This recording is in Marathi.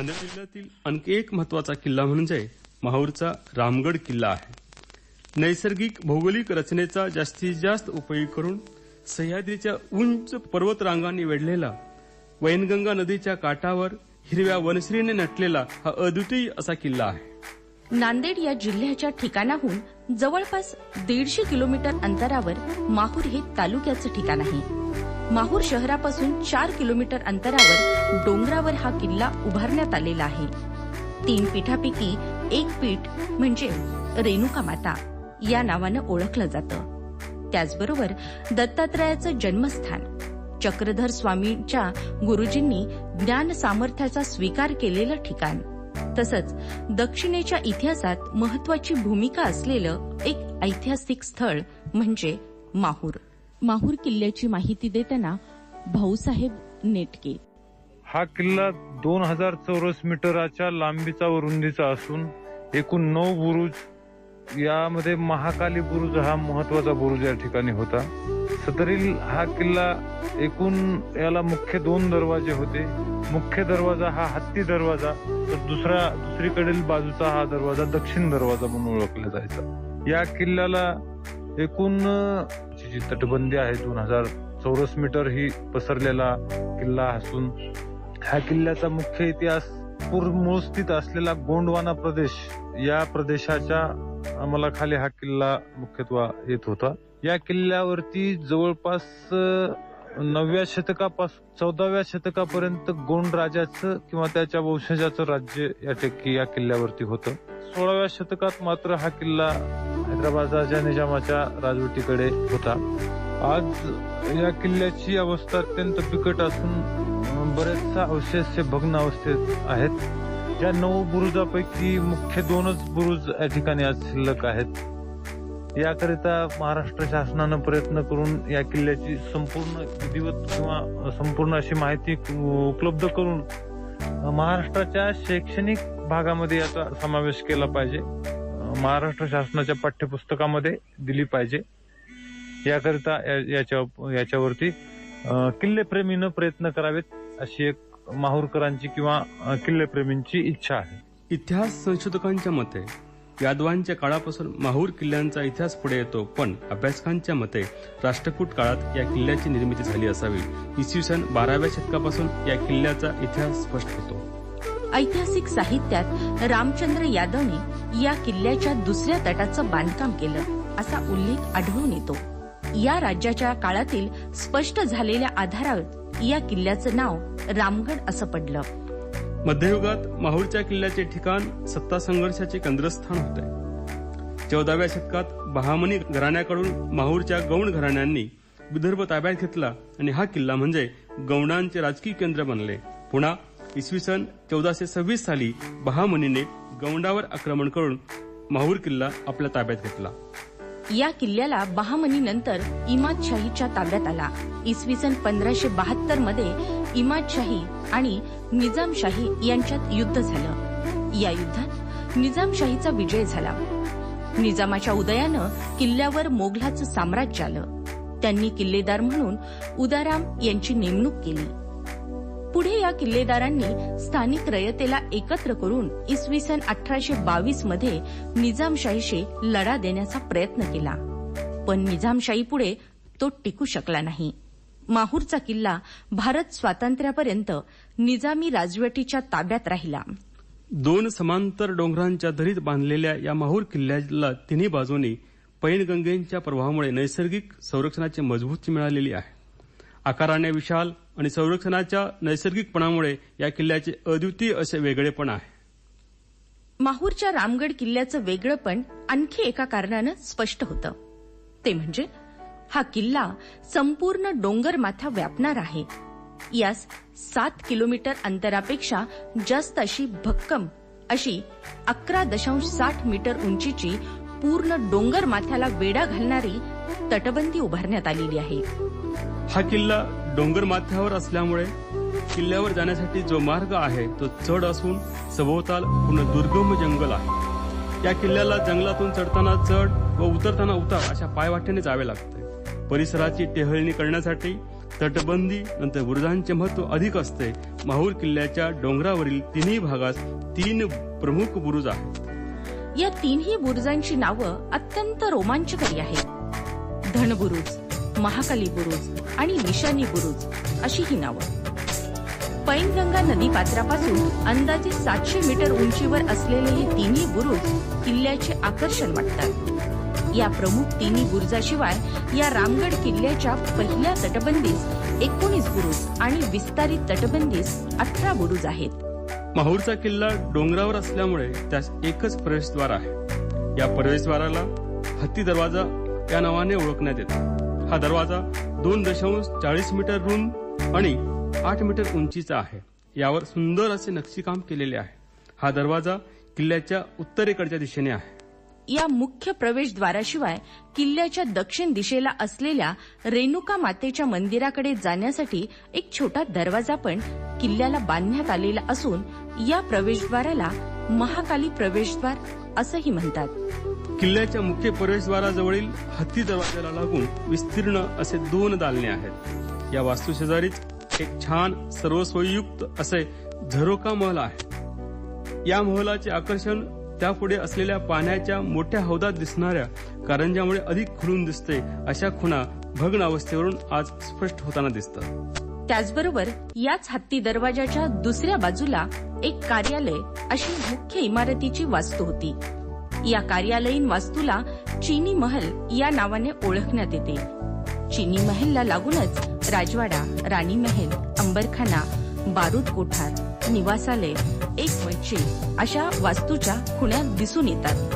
नांदेड जिल्ह्यातील आणखी एक महत्वाचा किल्ला म्हणजे माहूरचा रामगड किल्ला आहे। नैसर्गिक भौगोलिक रचनेचा जास्तीत जास्त उपयोग करून सह्याद्रीच्या उंच पर्वतरांगांनी वेढलेला, वैनगंगा नदीच्या काठावर हिरव्या वनश्रीने नटलेला हा अद्वितीय असा किल्ला आहे। नांदेड या जिल्ह्याच्या ठिकाणाहून जवळपास 150 किलोमीटर अंतरावर माहूर हे तालुक्याचं ठिकाण आहे। माहूर शहरापासून 4 किलोमीटर अंतरावर डोंगरावर हा किल्ला उभारण्यात आलेला आहे। 3 पीठापैकी एक पीठ म्हणजे रेणुका माता या नावानं ओळखलं जातं। त्याचबरोबर दत्तात्रयाचं जन्मस्थान, चक्रधर स्वामींच्या गुरुजींनी ज्ञान सामर्थ्याचा स्वीकार केलेलं ठिकाण, तसंच दक्षिणेच्या इतिहासात महत्वाची भूमिका असलेलं एक ऐतिहासिक स्थळ म्हणजे माहूर। माहूर किल्ल्याची माहिती देताना भाऊसाहेब नेटके। हा किल्ला 2000 चौरस मीटराच्या लांबीचा व रुंदीचा असून एकूण 9 बुरुज, यामध्ये महाकाली बुरुज हा महत्वाचा बुरुज या ठिकाणी होता। सदरील हा किल्ला एकूण याला मुख्य 2 दरवाजे होते। मुख्य दरवाजा हा हत्ती दरवाजा, तर दुसरीकडील बाजूचा हा दरवाजा दक्षिण दरवाजा म्हणून ओळखला जायचा। या किल्ल्याला एकूण जी तटबंदी आहे 2000 चौरस मीटर ही पसरलेला किल्ला असून ह्या किल्ल्याचा मुख्य इतिहास मूळ स्थित असलेला गोंडवाना प्रदेश, या प्रदेशाच्या अंमलाखाली हा किल्ला मुख्यत्वे येत होता। या किल्ल्यावरती जवळपास 9व्या शतकापासून 14व्या शतकापर्यंत गोंड राजाचं किंवा त्याच्या वंशजाचं राज्य या किल्ल्यावरती होतं। 16व्या शतकात मात्र हा किल्ला हैदराबादच्या निजामाच्या राजवटीकडे होता। आज या किल्ल्याची अवस्था अत्यंत बिकट असून बरेचसा अवशेष भग्न अवस्थेत आहेत। ज्या 9 बुरुजापैकी मुख्य 2च बुरुज या ठिकाणी आज शिल्लक आहेत। याकरिता महाराष्ट्र शासनानं प्रयत्न करून या किल्ल्याची संपूर्ण विधिवत किंवा संपूर्ण अशी माहिती उपलब्ध करून महाराष्ट्राच्या शैक्षणिक भागामध्ये याचा समावेश केला पाहिजे, महाराष्ट्र शासनाच्या पाठ्यपुस्तकामध्ये दिली पाहिजे। याकरिता याच्यावरती किल्लेप्रेमीनं प्रयत्न करावेत अशी एक माहूरकरांची किंवा किल्लेप्रेमींची इच्छा आहे। इतिहास संशोधकांच्या मते यादवांच्या काळापासून माहूर किल्ल्यांचा इतिहास पुढे येतो, पण अभ्यासकांच्या मते राष्ट्रकूट काळात या किल्ल्याची निर्मिती झाली असावी। इसवी सन 12व्या शतकापासून या किल्ल्याचा इतिहास स्पष्ट होतो। ऐतिहासिक साहित्यात रामचंद्र यादवने या किल्ल्याच्या दुसऱ्या तटाचं बांधकाम केलं असा उल्लेख आढळून येतो। या राज्याच्या काळातील स्पष्ट झालेल्या आधारावर या किल्ल्याचं नाव रामगड असं पडलं। मध्ययुगात माहूरच्या किल्ल्याचे ठिकाण सत्ता संघर्षाचे केंद्रस्थान होते। 14व्या शतकात बहामनी घराण्याकडून माहूरच्या गौंड घराण्यांनी विदर्भ ताब्यात घेतला आणि हा किल्ला म्हणजे गौंडांचे राजकीय केंद्र बनले। पुन्हा इसवी सन 1426 साली बहामनीने गौंडावर आक्रमण करून माहूर किल्ला आपल्या ताब्यात घेतला। या किल्ल्याला बहामनीनंतर इमादशाहीच्या ताब्यात आला। इसवी सन 1572 मध्ये इमादशाही आणि निजामशाही यांच्यात युद्ध झालं। या युद्धात निजामशाहीचा विजय झाला। निजामाच्या उदयानं किल्ल्यावर मोगलाचं साम्राज्य आलं। त्यांनी किल्लेदार म्हणून उदाराम यांची नेमणूक केली। पुढे या किल्लेदारांनी स्थानिक रयतेला एकत्र करून इसवी सन 1822 मध्ये निजामशाहीशी लढा देण्याचा प्रयत्न केला, पण निजामशाहीपुढे तो टिकू शकला नाही। माहूरचा किल्ला भारत स्वातंत्र्यापर्यंत निजामी राजवटीच्या ताब्यात राहिला। 2 समांतर डोंगरांच्या दरीत बांधलेल्या या माहूर किल्ल्याला तिन्ही बाजूनी पैनगंगेच्या प्रवाहामुळे नैसर्गिक संरक्षणाची मजबूती मिळालेली आहे। आकाराने विशाल आणि संरक्षणाच्या नैसर्गिकपणामुळे या किल्ल्याचे अद्वितीय असे वेगळेपण आहे। माहूरच्या रामगड किल्ल्याचं वेगळेपण आणखी एका कारणानं स्पष्ट होतं, ते म्हणजे हा किल्ला संपूर्ण डोंगर माथा व्यापणार आहे। यास 7 किलोमीटर अंतरापेक्षा जास्त अशी भक्कम अशी 11.60 मीटर उंचीची पूर्ण डोंगर माथ्याला वेढा घालणारी तटबंदी उभारण्यात आलेली आहे। हा किल्ला डोंगर माथ्यावर असल्यामुळे किल्ल्यावर जाण्यासाठी जो मार्ग आहे तो चढ असून सभोवताल पूर्ण दुर्गम जंगल आहे। या किल्ल्याला जंगलातून चढताना चढ व उतरताना उतार अशा पायवाटेने जावे लागते। परिसराची टेहळणी करण्यासाठी तटबंदी नंतर बुरुजांचे महत्व अधिक असते. माहूर किल्ल्याच्या डोंगरावरील तिन्ही भागास 3 प्रमुख बुरुज आहेत. या तिन्ही बुरुजांची नावं अत्यंत रोमांचकारी आहेत. धनबुरुज, महाकाली बुरुज आणि निशाणी बुरुज अशी ही नावं. पैनगंगा नदी पात्रापासून अंदाजे 700 मीटर उंचीवर असलेले हे तिन्ही बुरुज किल्ल्याचे आकर्षण वाटतात. या प्रमुख तिन्ही बुरुजाशिवाय या रामगड किल्ल्याच्या पहिल्या तटबंदीस 19 बुरुज आणि विस्तारित तटबंदीस 18 बुरुज आहेत. माहूरचा किल्ला डोंगरावर असल्यामुळे त्यास एकच प्रवेशद्वार आहे. या प्रवेशद्वाराला हत्ती दरवाजा या नावाने ओळखण्यात येतो. हा दरवाजा 2.40 मीटर रुंद आणि 8 मीटर उंचीचा आहे. यावर सुंदर असे नक्षीकाम केलेले आहे. हा दरवाजा किल्ल्याच्या उत्तरेकडच्या दिशेने आहे. या मुख्य प्रवेशद्वाराशिवाय किल्ल्याच्या दक्षिण दिशेला असलेल्या रेणुका मातेच्या मंदिराकडे जाण्यासाठी एक छोटा दरवाजा पण किल्ल्याला बांधण्यात आलेला असून या प्रवेशद्वाराला महाकाली प्रवेशद्वार असंही म्हणतात. किल्ल्याच्या मुख्य प्रवेशद्वाराजवळील हत्ती दरवाजाला लागून विस्तीर्ण असे 2 दालने आहेत. या वास्तुशेजारीच एक छान सर्वसोयीयुक्त असे झरोका महल आहे. या महलाचे आकर्षण त्यापुढे असलेल्या पाण्याच्या मोठ्या हौदात दिसणाऱ्या कारंजामुळे अधिक खुलून दिसते. अशा खुणा भग्न अवस्थेवरून आज स्पष्ट होताना दिसतात. त्याचबरोबर याच हत्ती दरवाजाच्या दुसऱ्या बाजूला एक कार्यालय अशी मुख्य इमारतीची वास्तू होती. या कार्यालयीन वास्तूला चीनी महल या नावाने ओळखण्यात येते. चीनी महलला लागूनच राजवाडा, राणी महल, अंबरखाना, बारूद कोठार, निवासालय, एक मच्छी अशा वास्तूच्या खुणा दिसून येतात.